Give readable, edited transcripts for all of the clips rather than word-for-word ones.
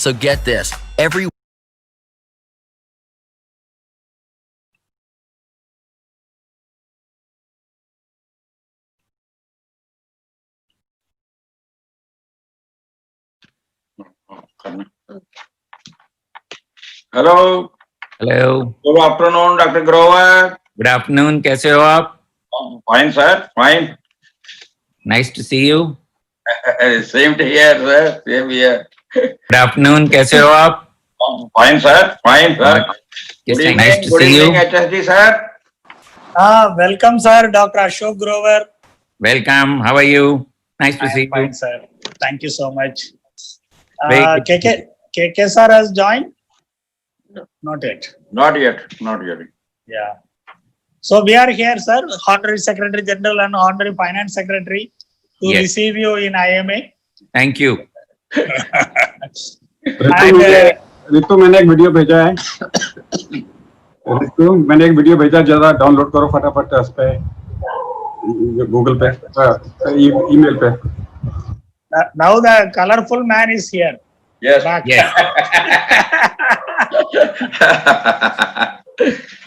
So get this, every hello hello, good afternoon doctor Grover. Good afternoon. कैसे हो आप? Fine sir, fine. Nice to see you. Same to here sir, same here. Good afternoon. कैसे हो आप? Fine sir, fine sir. Yes, good nice evening, to good see you. Evening HSD sir. Welcome, sir. Dr. Ashok Grover. Welcome. How are you? Nice to I see am fine, you. sir. Thank you so much. Very good. KK sir has joined? No. Not yet. Not yet, not yet. Yeah. So we are here, sir, Honorary Secretary General and Honorary Finance Secretary, to Yes. receive you in IMA. Thank you. And Ritu मैंने एक video भेजा है. रितु मैंने एक video भेजा, जरा download करो फटाफट उस पे, गूगल पे, ईमेल पे. now the colorful man is here. Yes. Back. Yes.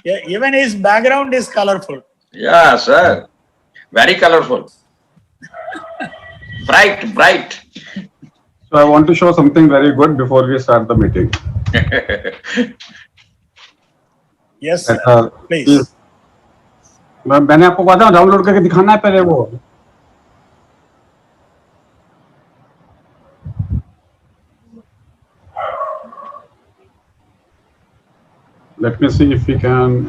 Yeah, even his background is colorful. Yeah, sir. Very colorful. Bright, bright. So I want to show something very good before we start the meeting. Yes, sir. Please. मैंने आपको कहा था download करके दिखाना है पहले वो. Let me see if we can.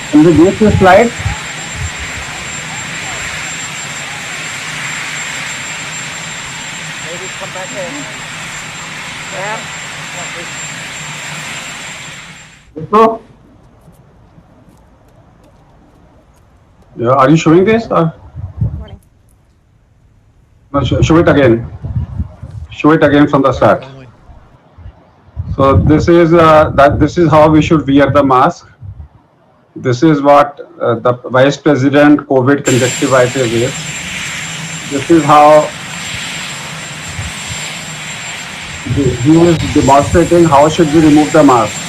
Can we use this slide? Maybe come back in. Yeah. So, yeah, are you showing this or? Morning. No, show it again. Show it again from the start. So this is this is how we should wear the mask. This is what the Vice President COVID conjunctivitis is. This is how he is demonstrating how should we remove the mask.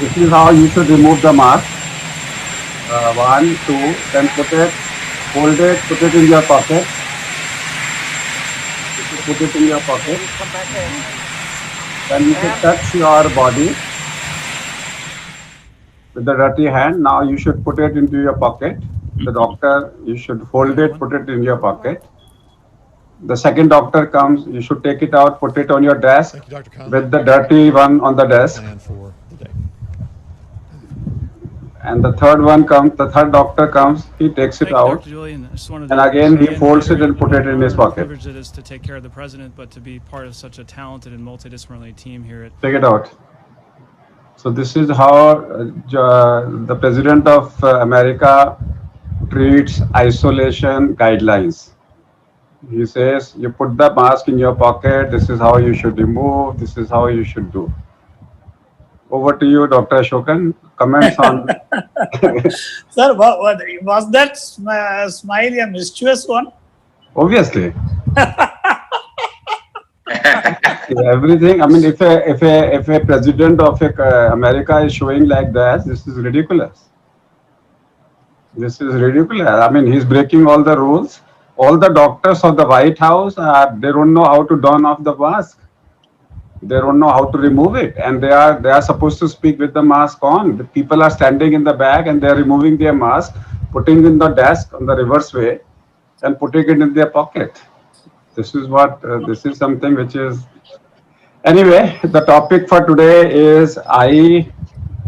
This is how you should remove the mask. 1, 2, then put it, hold it, put it in your pocket. Put it in your pocket. Come back in. Then you should touch your body with the dirty hand. Now you should put it into your pocket. The doctor, you should hold it, put it in your pocket. The second doctor comes, you should take it out, put it on your desk with the dirty one on the desk. And the third one comes, the third doctor comes, he takes it out, and again he folds it and put it in his pocket. Privilege it is to take care of the president, but to be part of such a talented and multidisciplinary team here at. Take it out. So this is how the President of America treats isolation guidelines. He says, you put the mask in your pocket, this is how you should remove, this is how you should do. Over to you, Dr. Ashokan. Comments on... Sir, was that smile a mischievous one? Obviously. Everything, I mean, if a president of America is showing like that, this is ridiculous. This is ridiculous. I mean, he's breaking all the rules. All the doctors of the White House, they don't know how to don off the mask. They don't know how to remove it, and they are supposed to speak with the mask on. The people are standing in the back and they are removing their mask, putting in the desk on the reverse way, and putting it in their pocket. This is what this is something which is. Anyway, the topic for today is I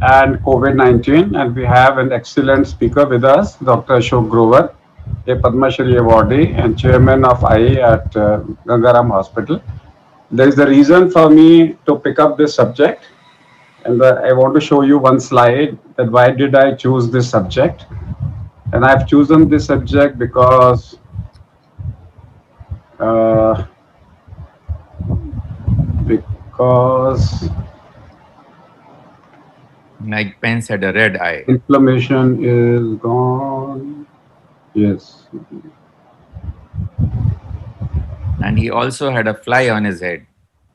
and COVID-19, and we have an excellent speaker with us, Dr. Ashok Grover, a Padma Shri awardee and chairman of I at Gangaram Hospital. There is a reason for me to pick up this subject, and I want to show you one slide that why did I choose this subject. And I've chosen this subject uh, because Mike Pence had a red eye. inflammation is gone. Yes. And he also had a fly on his head.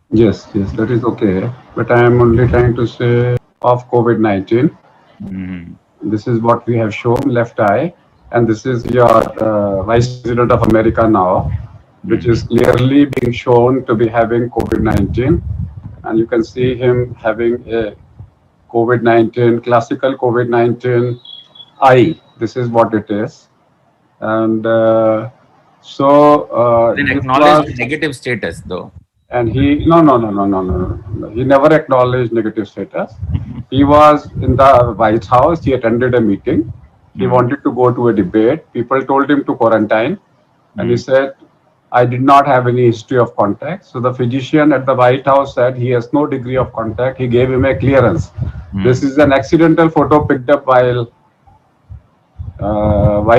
Yes, that is okay. But I am only trying to say of COVID-19. Mhm. This is what we have shown, left eye. And this is your Vice President of America now, which is clearly being shown to be having COVID-19. And you can see him having a COVID-19, classical COVID-19 eye. This is what it is. And Then this acknowledged was, negative status though. and he, no. He never acknowledged negative status. He was in the White House. He attended a meeting. He wanted to go to a debate. People told him to quarantine. And he said, I did not have any history of contact. So the physician at the White House said he has no degree of contact. He gave him a clearance. This is an accidental photo picked up while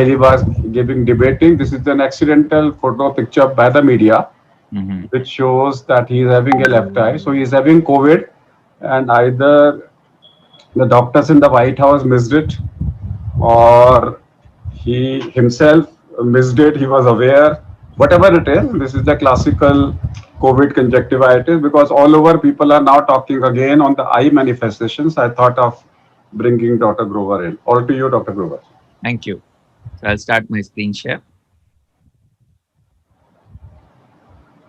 he was giving debating. This is an accidental photo picture by the media, which shows that he is having a left eye. So he is having COVID, and either the doctors in the White House missed it, or he himself missed it. He was aware. Whatever it is, this is the classical COVID conjunctivitis, because all over people are now talking again on the eye manifestations. I thought of bringing Dr. Grover in. All to you, Dr. Grover. Thank you. So I'll start my screen share.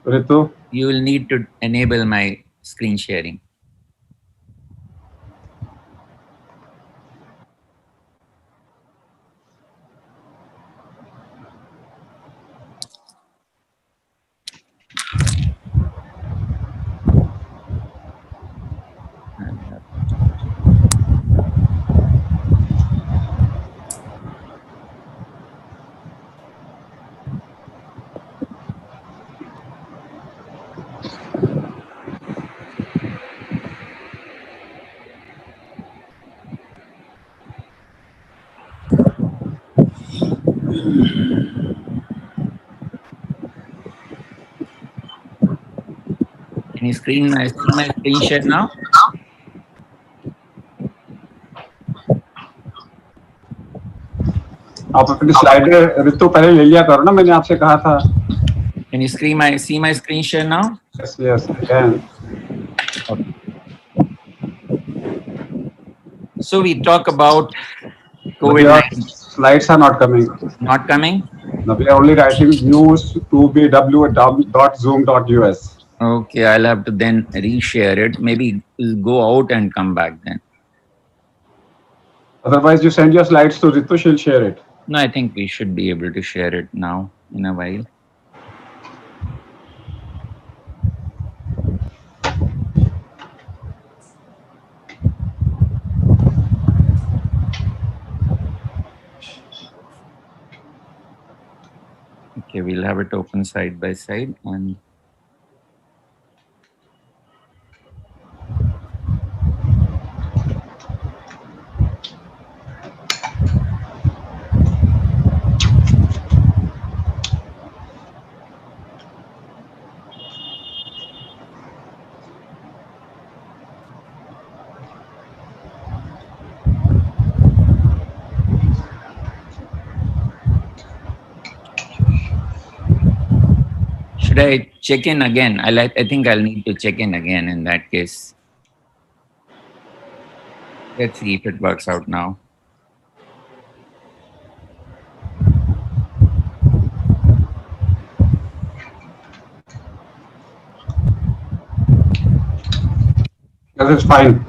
Ritu? You will need to enable my screen sharing. Can you see my screen share now? आप अपनी slide ऋतु पहले ले लिया करो ना, मैंने आपसे कहा था. Can you see my screen share now? Yes, I can. Okay. So we talk about COVID-19. Slides are not coming. Not coming? No, we are only writing news to bw.zoom.us. Okay, I'll have to then reshare it. Maybe go out and come back then. Otherwise, you send your slides to Ritu, she'll share it. No, I think we should be able to share it now in a while. Okay, we'll have it open side by side and should I check in again? I think I'll need to check in again in that case. Let's see if it works out now. That is fine.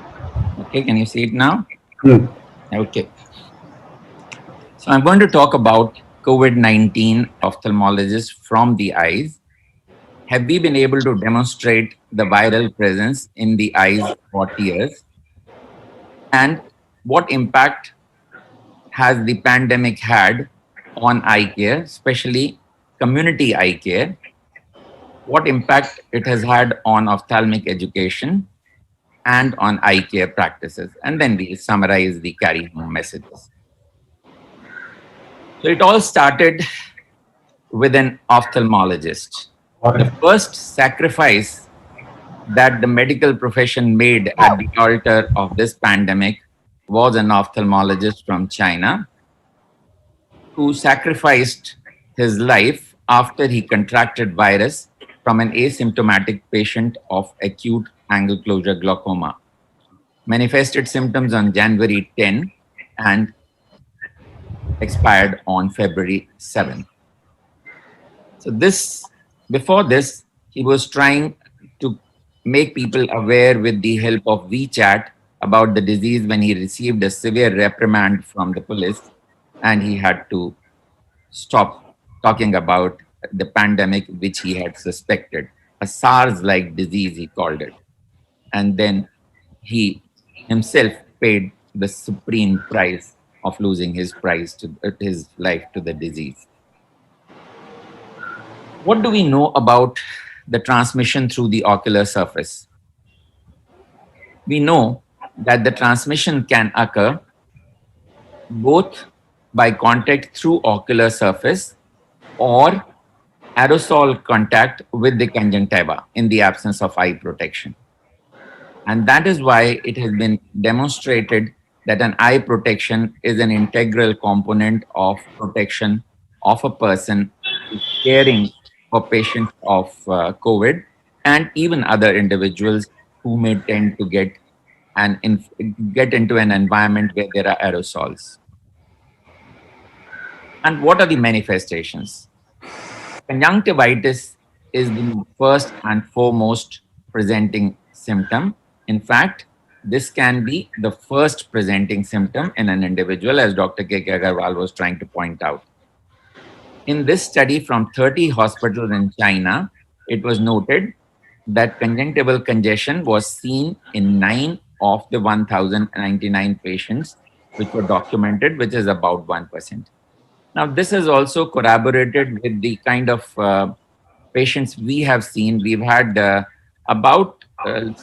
Okay, can you see it now? Hmm. Okay. So I'm going to talk about COVID-19 ophthalmologists from the eyes. Have we been able to demonstrate the viral presence in the eyes for tears? And what impact has the pandemic had on eye care, especially community eye care? What impact it has had on ophthalmic education and on eye care practices? And then we summarize the carry home messages. So it all started with an ophthalmologist. The first sacrifice that the medical profession made at the altar of this pandemic was an ophthalmologist from China who sacrificed his life after he contracted virus from an asymptomatic patient of acute angle closure glaucoma. Manifested symptoms on January 10 and expired on February 7. So before this, he was trying to make people aware with the help of WeChat about the disease when he received a severe reprimand from the police and he had to stop talking about the pandemic which he had suspected, a SARS-like disease he called it. And then he himself paid the supreme price of losing his his life to the disease. What do we know about the transmission through the ocular surface? We know that the transmission can occur both by contact through ocular surface or aerosol contact with the conjunctiva in the absence of eye protection. And that is why it has been demonstrated that an eye protection is an integral component of protection of a person caring for patients of COVID and even other individuals who may tend to get into an environment where there are aerosols. And what are the manifestations? Conjunctivitis is the first and foremost presenting symptom. In fact, this can be the first presenting symptom in an individual, as Dr. K. Agarwal was trying to point out. In this study from 30 hospitals in China, it was noted that conjunctival congestion was seen in 9 of the 1,099 patients which were documented, which is about 1%. Now, this is also corroborated with the kind of patients we have seen. We've had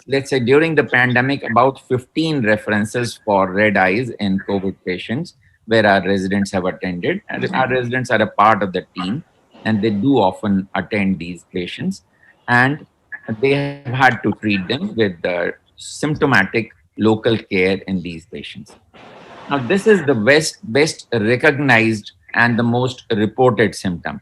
let's say during the pandemic, about 15 references for red eyes in COVID patients where our residents have attended. And our residents are a part of the team and they do often attend these patients. And they have had to treat them with symptomatic local care in these patients. Now, this is the best recognized and the most reported symptom.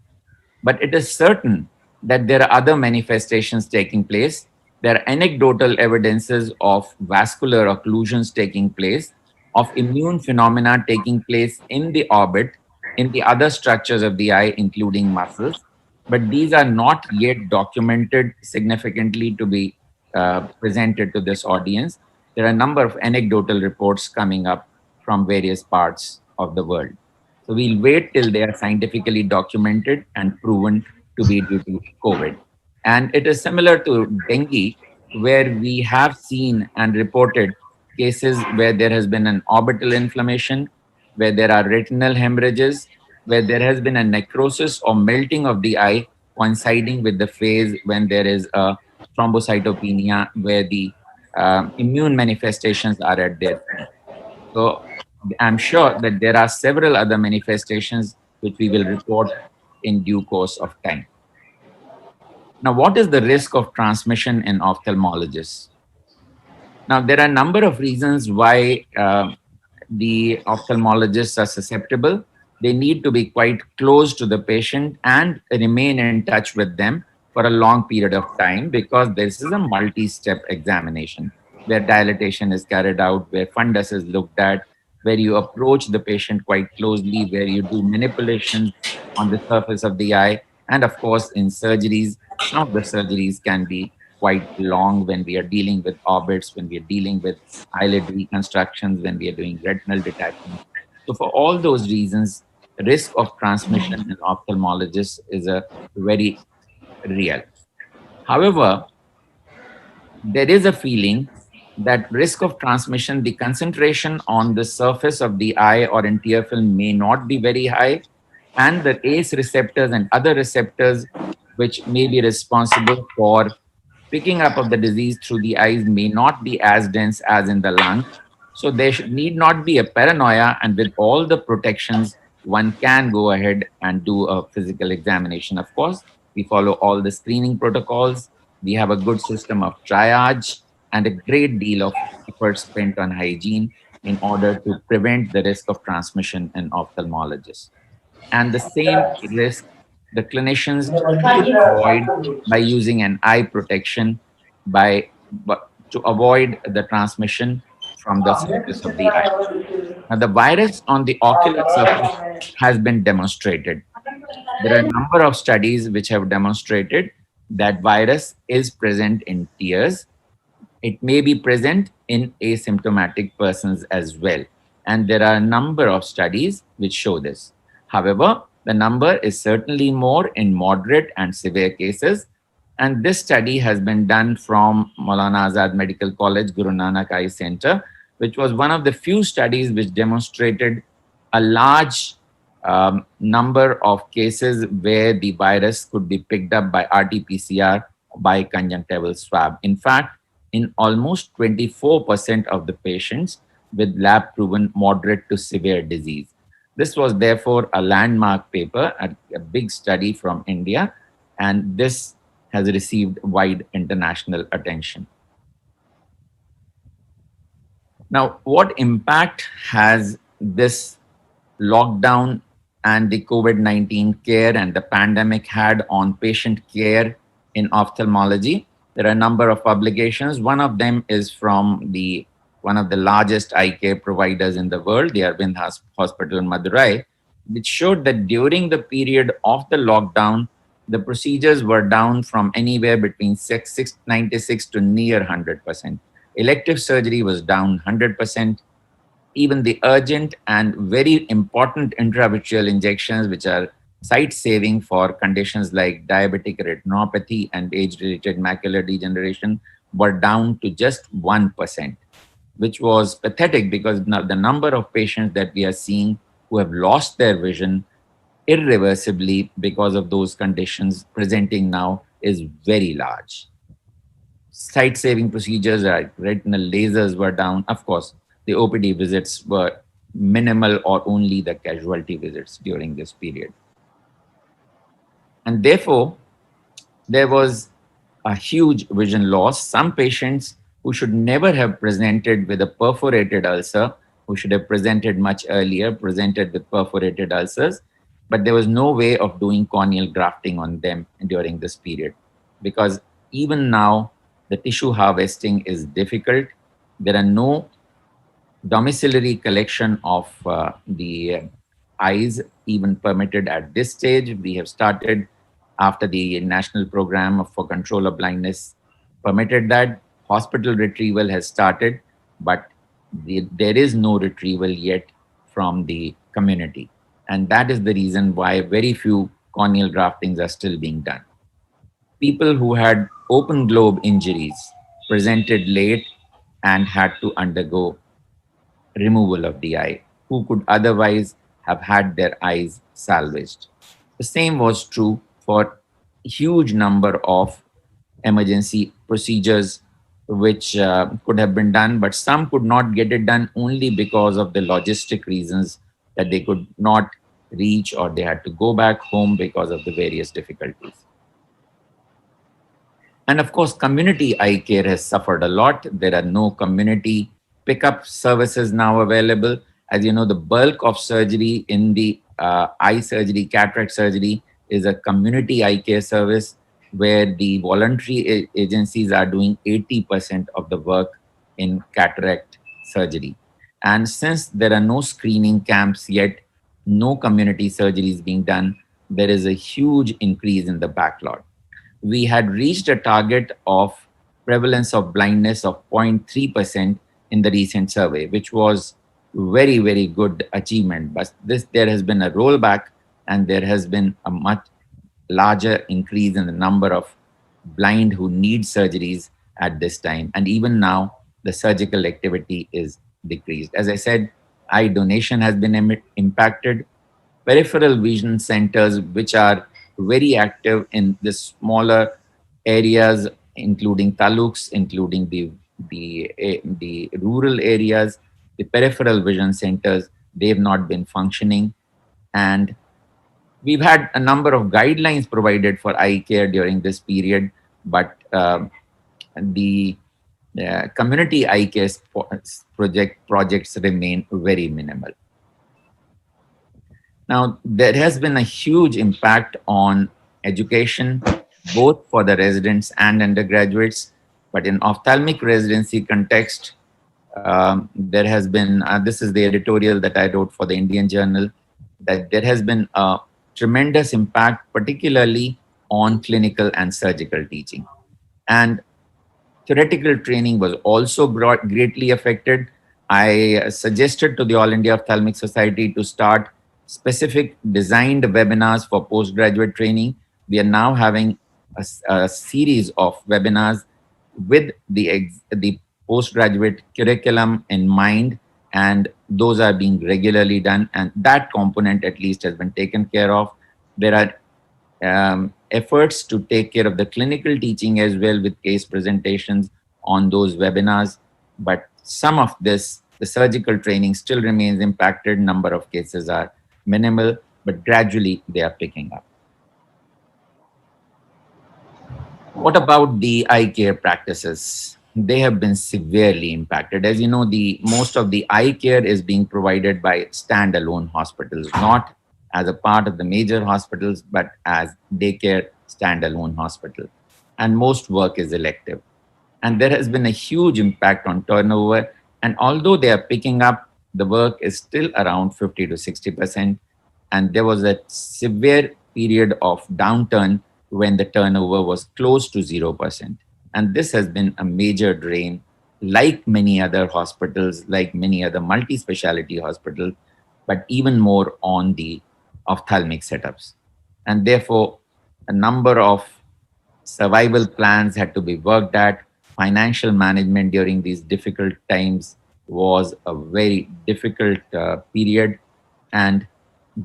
But it is certain that there are other manifestations taking place. There are anecdotal evidences of vascular occlusions taking place, of immune phenomena taking place in the orbit, in the other structures of the eye, including muscles. But these are not yet documented significantly to be presented to this audience. There are a number of anecdotal reports coming up from various parts of the world. So we'll wait till they are scientifically documented and proven to be due to COVID. And it is similar to dengue, where we have seen and reported cases where there has been an orbital inflammation, where there are retinal hemorrhages, where there has been a necrosis or melting of the eye coinciding with the phase when there is a thrombocytopenia, where the immune manifestations are at their peak. So I'm sure that there are several other manifestations which we will report in due course of time. Now, what is the risk of transmission in ophthalmologists? Now, there are a number of reasons why the ophthalmologists are susceptible. They need to be quite close to the patient and remain in touch with them for a long period of time, because this is a multi-step examination where dilatation is carried out, where fundus is looked at, where you approach the patient quite closely, where you do manipulations on the surface of the eye. And of course, in surgeries, some of the surgeries can be quite long when we are dealing with orbits, when we are dealing with eyelid reconstructions, when we are doing retinal detachment. So for all those reasons, risk of transmission in ophthalmologists is a very real. However, there is a feeling that risk of transmission, the concentration on the surface of the eye or in tear film may not be very high, and the ACE receptors and other receptors which may be responsible for picking up of the disease through the eyes may not be as dense as in the lung. So there need not be a paranoia, and with all the protections, one can go ahead and do a physical examination. Of course, we follow all the screening protocols. We have a good system of triage and a great deal of effort spent on hygiene in order to prevent the risk of transmission in ophthalmologists. And the same risk the clinicians should avoid by using an eye protection to avoid the transmission from the surface of the eye. Now, the virus on the ocular surface has been demonstrated. There are a number of studies which have demonstrated that virus is present in tears. It may be present in asymptomatic persons as well. And there are a number of studies which show this. However, the number is certainly more in moderate and severe cases. And this study has been done from Maulana Azad Medical College, Guru Nanak Eye Center, which was one of the few studies which demonstrated a large number of cases where the virus could be picked up by RT-PCR by conjunctival swab. In fact, in almost 24% of the patients with lab-proven moderate to severe disease. This was therefore a landmark paper, a big study from India, and this has received wide international attention. Now, what impact has this lockdown and the COVID-19 care and the pandemic had on patient care in ophthalmology? There are a number of publications. One of them is from one of the largest eye care providers in the world, the Arvind Hospital in Madurai, which showed that during the period of the lockdown, the procedures were down from anywhere between 96 to near 100%. Elective surgery was down 100%. Even the urgent and very important intravitreal injections, which are sight-saving for conditions like diabetic retinopathy and age-related macular degeneration, were down to just 1%, which was pathetic because the number of patients that we are seeing who have lost their vision irreversibly because of those conditions presenting now is very large. Sight-saving procedures like retinal lasers were down. Of course, the OPD visits were minimal or only the casualty visits during this period. And therefore, there was a huge vision loss. Some patients who should never have presented with a perforated ulcer, who should have presented much earlier, presented with perforated ulcers, but there was no way of doing corneal grafting on them during this period because even now, the tissue harvesting is difficult. There are no domiciliary collection of the eyes even permitted at this stage. We have started after the National Program for Control of Blindness permitted that. Hospital retrieval has started, but there is no retrieval yet from the community. And that is the reason why very few corneal graftings are still being done. People who had open globe injuries presented late and had to undergo removal of the eye, who could otherwise have had their eyes salvaged. The same was true for a huge number of emergency procedures which could have been done, but some could not get it done only because of the logistic reasons that they could not reach or they had to go back home because of the various difficulties. And of course, community eye care has suffered a lot. There are no community pickup services now available. As you know, the bulk of surgery in the eye surgery, cataract surgery, is a community eye care service where the voluntary agencies are doing 80% of the work in cataract surgery. And since there are no screening camps yet, no community surgery is being done, there is a huge increase in the backlog. We had reached a target of prevalence of blindness of 0.3% in the recent survey, which was very, very good achievement. But there has been a rollback, and there has been a much larger increase in the number of blind who need surgeries at this time. And even now, the surgical activity is decreased. As I said, eye donation has been impacted. Peripheral vision centers, which are very active in the smaller areas, including taluks, including the rural areas, the peripheral vision centers, they have not been functioning. And we've had a number of guidelines provided for eye care during this period, but the community eye care projects remain very minimal. Now, there has been a huge impact on education, both for the residents and undergraduates. But in ophthalmic residency context, there has been, this is the editorial that I wrote for the Indian Journal, that there has been a tremendous impact, particularly on clinical and surgical teaching. And theoretical training was also greatly affected. I suggested to the All India Ophthalmic Society to start specific designed webinars for postgraduate training. We are now having a series of webinars with the postgraduate curriculum in mind, and those are being regularly done, and that component at least has been taken care of. There are efforts to take care of the clinical teaching as well, with case presentations on those webinars, but some of this, the surgical training still remains impacted. Number of cases are minimal, but gradually they are picking up. What about the eye care practices? They have been severely impacted. As you know, most of the eye care is being provided by standalone hospitals, not as a part of the major hospitals, but as daycare standalone hospital. And most work is elective. And there has been a huge impact on turnover. And although they are picking up, the work is still around 50 to 60%. And there was a severe period of downturn when the turnover was close to 0%. And this has been a major drain, like many other hospitals, like many other multi-speciality hospitals, but even more on the ophthalmic setups. And therefore, a number of survival plans had to be worked at. Financial management during these difficult times was a very difficult period, and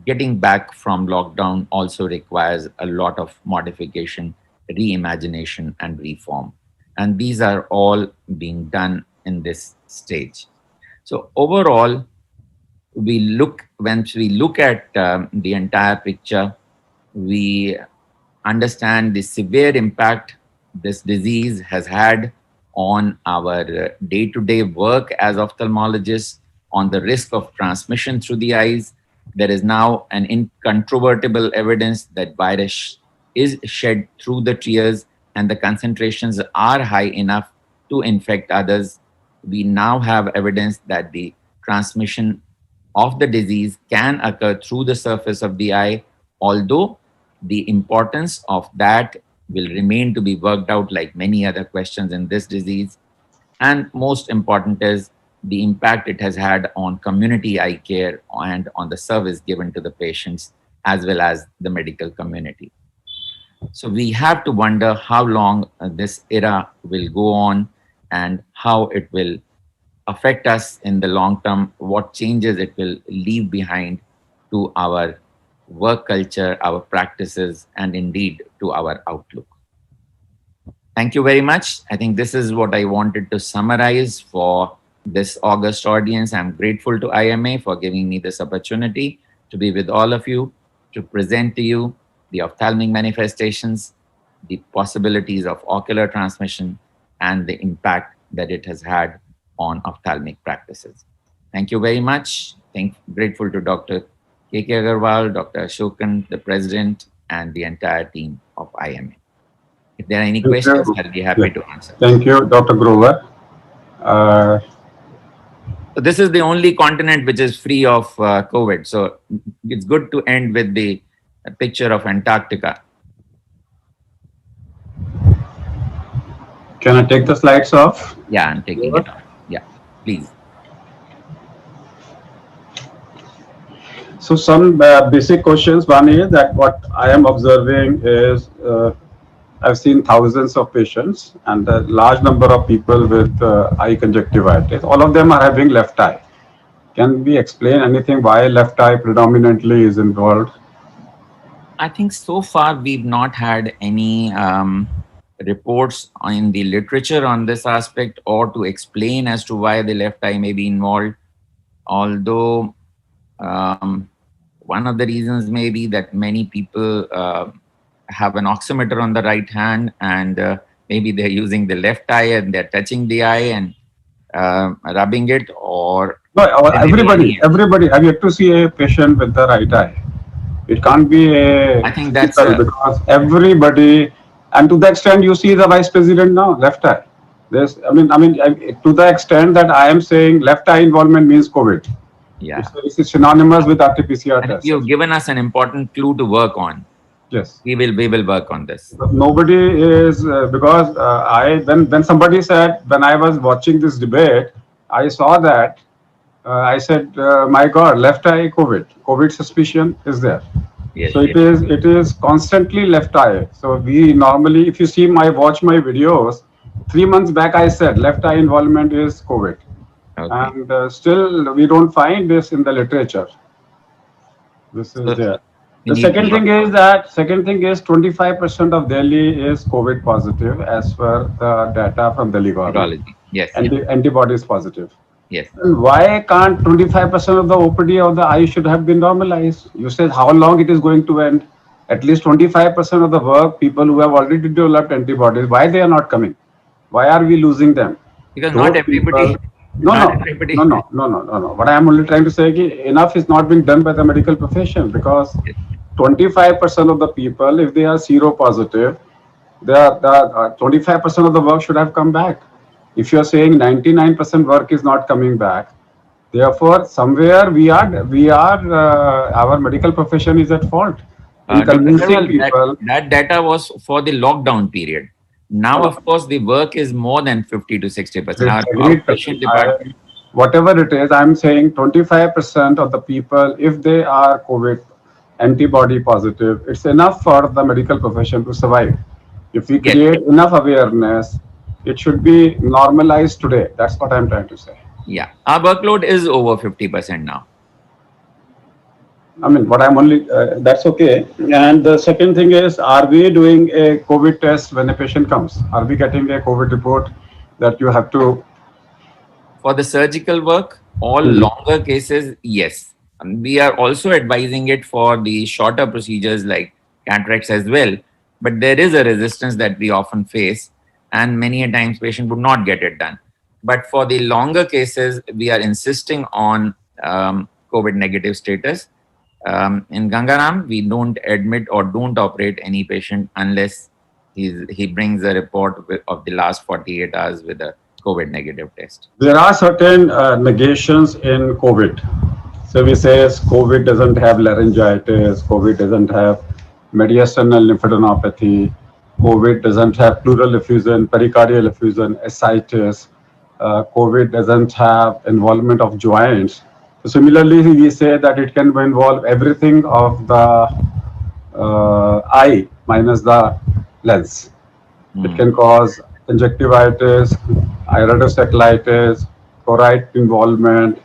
getting back from lockdown also requires a lot of modification, reimagination, and reform. And these are all being done in this stage. So overall, once we look at the entire picture, we understand the severe impact this disease has had on our day-to-day work as ophthalmologists, on the risk of transmission through the eyes. There is now an incontrovertible evidence that virus is shed through the tears, and the concentrations are high enough to infect others. We now have evidence that the transmission of the disease can occur through the surface of the eye, although the importance of that will remain to be worked out, like many other questions in this disease. And most important is the impact it has had on community eye care and on the service given to the patients as well as the medical community. So we have to wonder how long this era will go on and how it will affect us in the long term, what changes it will leave behind to our work culture, our practices, and indeed to our outlook. Thank you very much. I think this is what I wanted to summarize for this August audience. I'm grateful to IMA for giving me this opportunity to be with all of you, to present to you the ophthalmic manifestations, the possibilities of ocular transmission, and the impact that it has had on ophthalmic practices. Thank you very much. Grateful to Dr. K.K. Agarwal, Dr. Ashokan, the president, and the entire team of IMA. If there are any questions, I'll be happy to answer. Thank you, Dr. Grover. So this is the only continent which is free of COVID. So it's good to end with the picture of Antarctica. Can I take the slides off? Yeah, I'm taking it off. Yeah, please. So some basic questions. One is that what I am observing is I've seen thousands of patients and a large number of people with eye conjunctivitis. All of them are having left eye. Can we explain anything why left eye predominantly is involved? I think so far we've not had any reports in the literature on this aspect or to explain as to why the left eye may be involved. Although one of the reasons may be that many people have an oximeter on the right hand and maybe they're using the left eye and they're touching the eye and rubbing it, or No, everybody. everybody. I've yet to see a patient with the right eye. It can't be a I think that's physical because everybody, and to the extent you see the vice president now, left eye. There's, to the extent that I am saying left eye involvement means COVID. yeah. It's synonymous with RT-PCR I think test. you've given us an important clue to work on. Yes. We will work on this. But nobody is because when somebody said, when I was watching this debate, I saw that I said, my God, left eye COVID suspicion is there. Yes, So yes. it is constantly left eye. So we normally, if you see watch my videos, 3 months back I said left eye involvement is COVID, Okay. and still we don't find this in the literature. This is So there. we The need second to- thing is 25% of Delhi is COVID positive as per the data from Delhi government. Virology. Yes. And Yeah. the antibodies positive. Yes. Why can't 25% of the OPD of the eye should have been normalized? You said how long it is going to end? At least 25% of the work, people who have already developed antibodies, why they are not coming? Why are we losing them? Because Those not everybody. people- No, not no, everybody. no. What I am only trying to say is enough is not being done by the medical profession because 25% of the people, if they are seropositive, the 25% of the work should have come back. If you are saying 99% work is not coming back, therefore somewhere our medical profession is at fault in Dr. convincing Agarwal, people. that data was for the lockdown period. Now, of course, the work is more than 50 to 60%. Our Agreed. outpatient department. Whatever it is, I'm saying 25% of the people, if they are COVID antibody positive, it's enough for the medical profession to survive. If we Yes. create enough awareness, it should be normalized today. That's what I'm trying to say. Yeah. Our workload is over 50% now. I mean, what I'm only, that's okay. And the second thing is, are we doing a COVID test when a patient comes? Are we getting a COVID report that you have to? For the surgical work, all longer cases, yes. And we are also advising it for the shorter procedures like cataracts as well. But there is a resistance that we often face, and many a times patient would not get it done. But for the longer cases, we are insisting on COVID negative status. In Gangaram, we don't admit or don't operate any patient unless he brings a report of the last 48 hours with a COVID negative test. There are certain negations in COVID. So we say COVID doesn't have laryngitis, COVID doesn't have mediastinal lymphadenopathy, COVID doesn't have pleural effusion, pericardial effusion, ascites, COVID doesn't have involvement of joints. So similarly, we say that it can involve everything of the eye minus the lens. It can cause conjunctivitis, iridocyclitis, choroid involvement,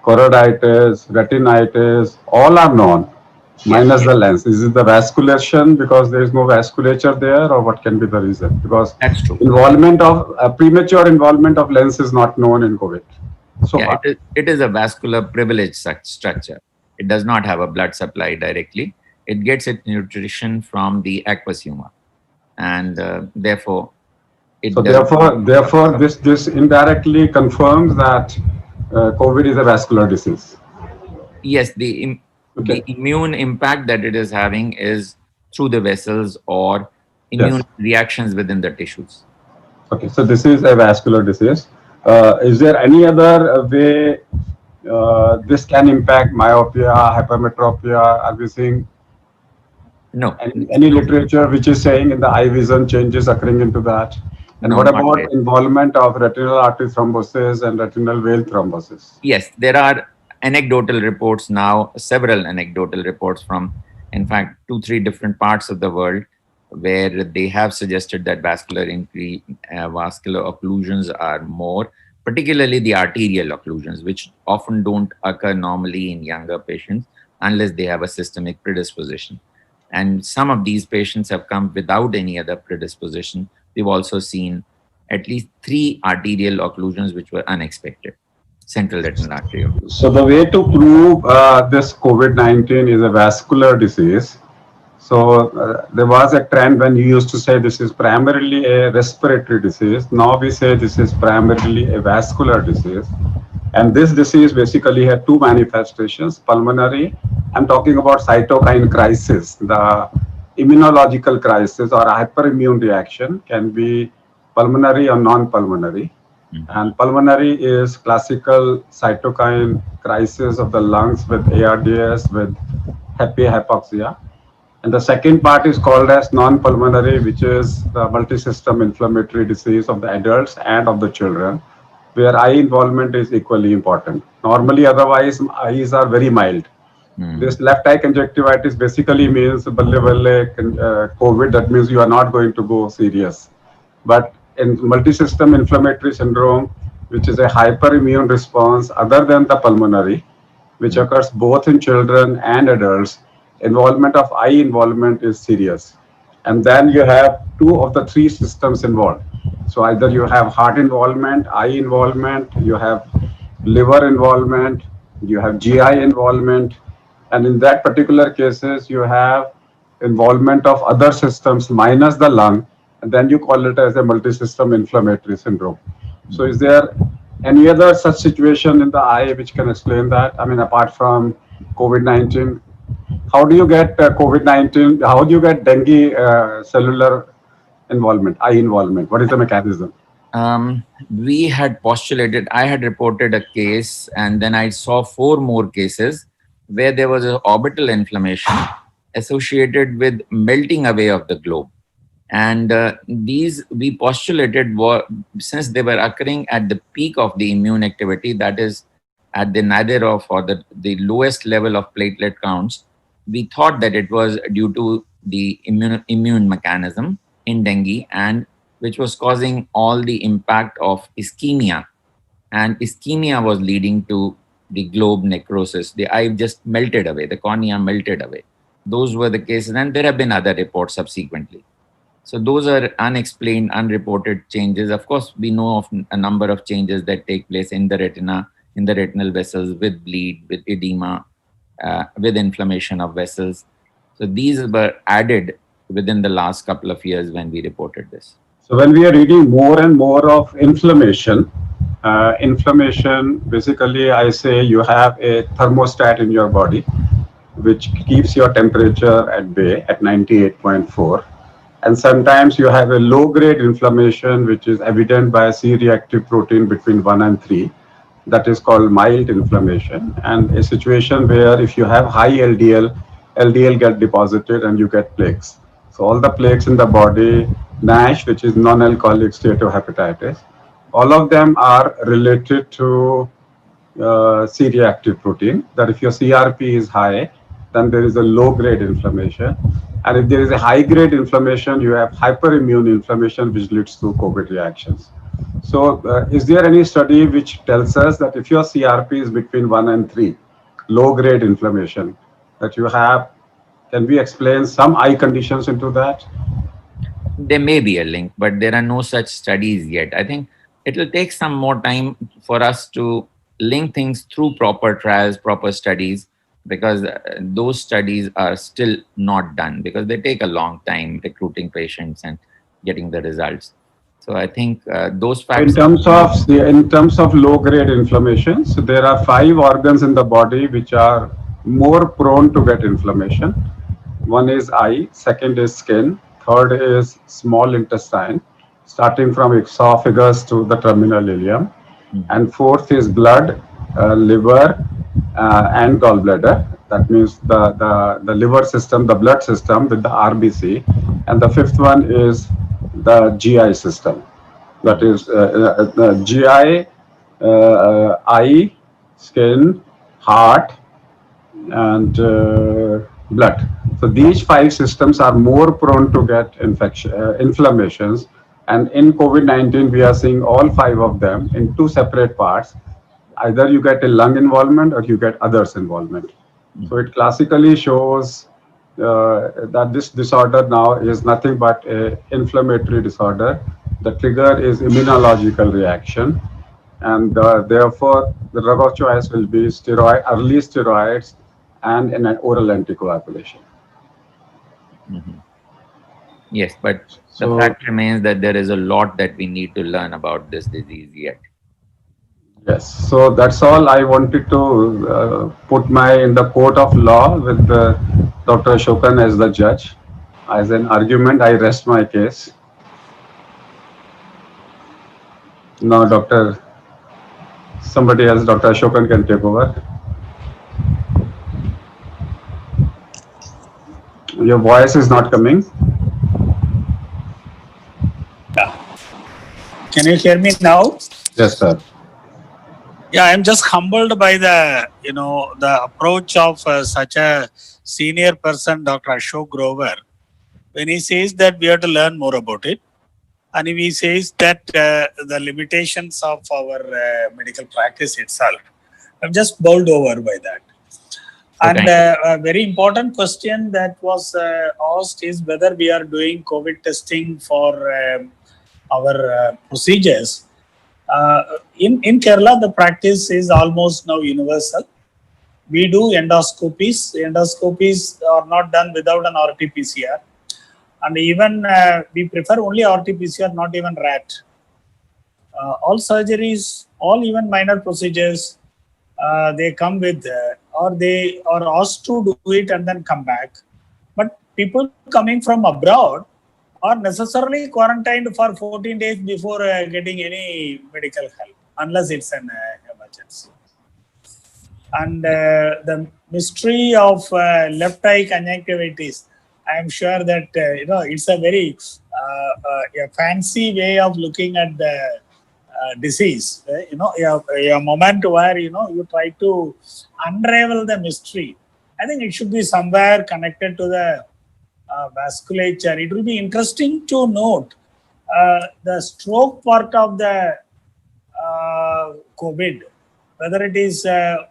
choroiditis, retinitis, all are known, minus the lens. Is it the vasculation because there is no vasculature there, or what can be the reason? Because That's true. involvement of premature involvement of lens is not known in COVID. So Yeah, far. it is a vascular privilege structure. It does not have a blood supply directly. It gets its nutrition from the aqueous humor, and therefore, it So does- therefore, this indirectly confirms that COVID is a vascular disease. yes, the immune impact that it is having is through the vessels or immune reactions within the tissues. Okay, so this is a vascular disease. Is there any other way this can impact myopia, hypermetropia? Are we seeing No, any literature which is saying in the eye vision changes occurring into that? And No, what not about yet. involvement of retinal artery thrombosis and retinal vein thrombosis? Yes, there are anecdotal reports now, several anecdotal reports from, in fact, 2, 3 different parts of the world where they have suggested that vascular occlusions are more, particularly the arterial occlusions, which often don't occur normally in younger patients unless they have a systemic predisposition. And some of these patients have come without any other predisposition. We've also seen at least 3 arterial occlusions which were unexpected, central retinal artery occlusion. So the way to prove this COVID-19 is a vascular disease. So there was a trend when you used to say this is primarily a respiratory disease. Now we say this is primarily a vascular disease. And this disease basically had 2 manifestations, pulmonary. I'm talking about cytokine crisis. The immunological crisis or hyperimmune reaction can be pulmonary or non-pulmonary. And pulmonary is classical cytokine crisis of the lungs with ARDS, with hypoxia. And the second part is called as non-pulmonary, which is the multisystem inflammatory disease of the adults and of the children, where eye involvement is equally important. Normally, otherwise, eyes are very mild. This left eye conjunctivitis basically means COVID. That means you are not going to go serious. But in multisystem inflammatory syndrome, which is a hyperimmune response other than the pulmonary, which occurs both in children and adults, involvement of eye involvement is serious. And then you have 2 of the 3 systems involved. So either you have heart involvement, eye involvement, you have liver involvement, you have GI involvement, and in that particular cases, you have involvement of other systems minus the lung, and then you call it as a multisystem inflammatory syndrome. So is there any other such situation in the eye which can explain that? I mean, apart from COVID-19, how do you get COVID-19? How do you get dengue cellular involvement, eye involvement? What is the mechanism? We had postulated, I had reported a case, and then I saw 4 more cases where there was an orbital inflammation associated with melting away of the globe. And these we postulated were, since they were occurring at the peak of the immune activity, that is at the nadir of or the lowest level of platelet counts, we thought that it was due to the immune mechanism in dengue, and which was causing all the impact of ischemia. And ischemia was leading to the globe necrosis. The eye just melted away, the cornea melted away. Those were the cases, and there have been other reports subsequently. So those are unexplained, unreported changes. Of course, we know of a number of changes that take place in the retina, in the retinal vessels, with bleed, with edema, with inflammation of vessels. So these were added within the last couple of years when we reported this. So when we are reading more and more of inflammation, basically I say you have a thermostat in your body, which keeps your temperature at bay at 98.4. And sometimes you have a low-grade inflammation, which is evident by C-reactive protein between 1 and 3. That is called mild inflammation. And a situation where if you have high LDL get deposited and you get plaques. So all the plaques in the body, NASH, which is non-alcoholic steatohepatitis, all of them are related to C-reactive protein. That if your CRP is high, then there is a low-grade inflammation. And if there is a high-grade inflammation, you have hyperimmune inflammation, which leads to COVID reactions. So is there any study which tells us that if your CRP is between 1 and 3, low-grade inflammation, that you have, can we explain some eye conditions into that? There may be a link, but there are no such studies yet. I think it will take some more time for us to link things through proper trials, proper studies, because those studies are still not done because they take a long time recruiting patients and getting the results. So I think those facts. In terms of low-grade inflammation, so there are 5 organs in the body which are more prone to get inflammation. One is eye, second is skin, third is small intestine, starting from esophagus to the terminal ileum, and fourth is blood, liver, and gallbladder. That means the liver system, the blood system with the RBC, and the fifth one is the GI system. That is GI, eye, skin, heart, and blood. So these five systems are more prone to get inflammations. And in COVID-19, we are seeing all five of them in two separate parts. Either you get a lung involvement or you get others involvement. So it classically shows that this disorder now is nothing but a inflammatory disorder. The trigger is immunological reaction, and therefore the drug of choice will be early steroids and an oral anticoagulation. Yes, but the So fact remains that there is a lot that we need to learn about this disease yet. yes, so that's all I wanted to put my in the court of law with Dr. Ashokan as the judge. As an argument, I rest my case. Now, somebody else, Dr. Ashokan, can take over. Your voice is not coming. Can you hear me now? Yes, sir. Yeah, I'm just humbled by the the approach of such a senior person, Dr. Ashok Grover, when he says that we have to learn more about it, and if he says that the limitations of our medical practice itself. I'm just bowled over by that. And a very important question that was asked is whether we are doing COVID testing for our procedures. In Kerala, the practice is almost now universal. We do endoscopies. Endoscopies are not done without an RT-PCR. And even we prefer only RT-PCR, not even RAT. All surgeries, all even minor procedures, they come with, or they are asked to do it and then come back. But people coming from abroad are necessarily quarantined for 14 days before getting any medical help, unless it's an emergency. And the mystery of left eye conjunctivitis, I am sure that it's a very a fancy way of looking at the disease. A moment where you try to unravel the mystery. I think it should be somewhere connected to the vasculature. It will be interesting to note the stroke part of the COVID, whether it is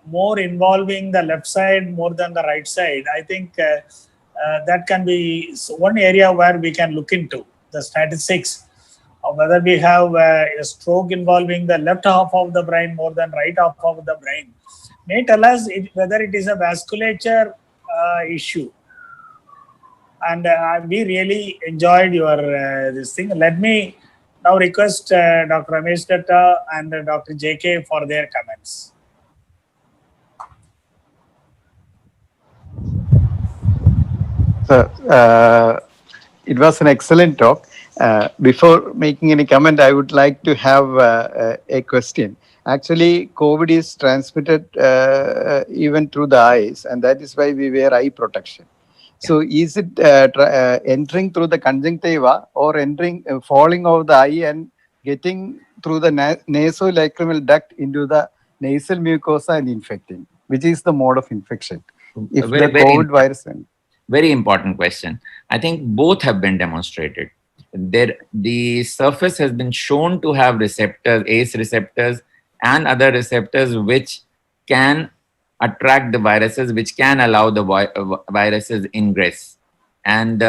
more involving the left side more than the right side. I think that can be one area where we can look into the statistics of whether we have a stroke involving the left half of the brain more than right half of the brain may tell us whether it is a vasculature issue. And we really enjoyed your this thing. Let me now request Dr. Ramesh Datta and Dr. JK for their comments. So, it was an excellent talk. Before making any comment, I would like to have a question. Actually, COVID is transmitted even through the eyes, and that is why we wear eye protection. So, is it entering through the conjunctiva or entering, falling over the eye and getting through the nasolacrimal duct into the nasal mucosa and infecting? Which is the mode of infection? If the COVID virus... Very important question. I think both have been demonstrated. The surface has been shown to have receptors, ACE receptors and other receptors which can attract the viruses, which can allow the viruses ingress. And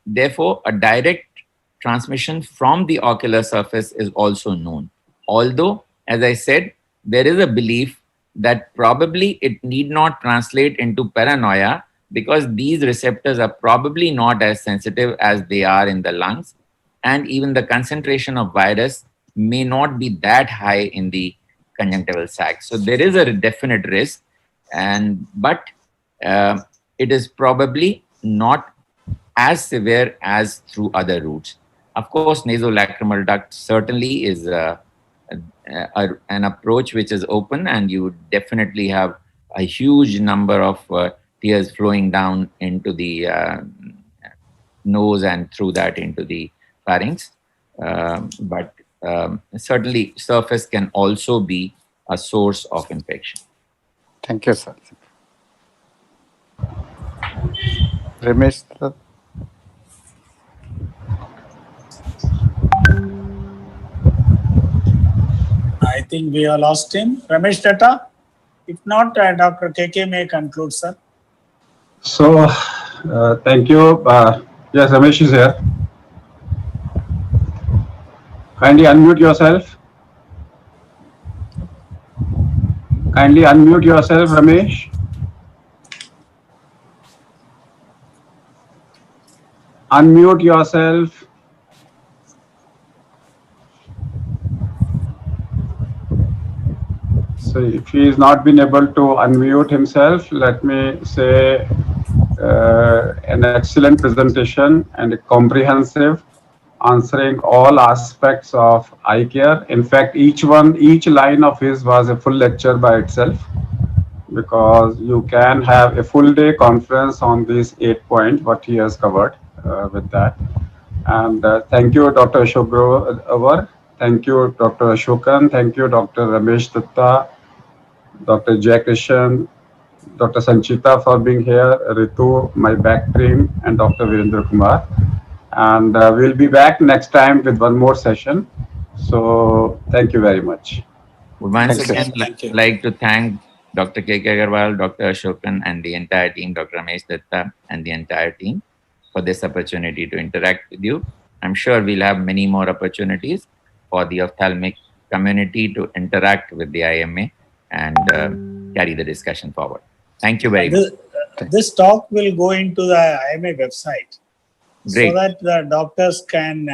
therefore, a direct transmission from the ocular surface is also known. Although, as I said, there is a belief that probably it need not translate into paranoia, because these receptors are probably not as sensitive as they are in the lungs. And even the concentration of virus may not be that high in the conjunctival sac. So there is a definite risk, but it is probably not as severe as through other routes. Of course, nasolacrimal duct certainly is an approach which is open, and you definitely have a huge number of tears flowing down into the nose and through that into the pharynx. But certainly surface can also be a source of infection. Thank you, sir. Ramesh, sir. I think we have lost him. Ramesh Tata? If not, Dr. KK may conclude, sir. So, thank you. Yes, Ramesh is here. Kindly unmute yourself. Kindly unmute yourself, Ramesh. Unmute yourself. So if he is not been able to unmute himself, let me say an excellent presentation and a comprehensive, answering all aspects of eye care. In fact, each line of his was a full lecture by itself, because you can have a full day conference on these 8 points, what he has covered with that. And thank you, Dr. Ashok Grover. Thank you, Dr. Ashokan. Thank you, Dr. Ramesh Dutta, Dr. Jayakrishan, Dr. Sanchita for being here, Ritu, my back team, and Dr. Virendra Kumar. And we'll be back next time with one more session. So thank you very much. Once Thanks, sir. again, like to thank Dr. KK Agarwal, Dr. Ashokan, and the entire team, Dr. Ramesh Datta, and the entire team for this opportunity to interact with you. I'm sure we'll have many more opportunities for the ophthalmic community to interact with the IMA and carry the discussion forward. Thank you very much. This talk will go into the IMA website Great. so that the doctors can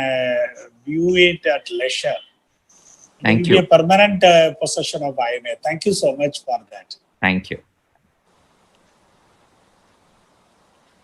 view it at leisure. Thank It will you. be a permanent possession of IMA. Thank you so much for that. Thank you.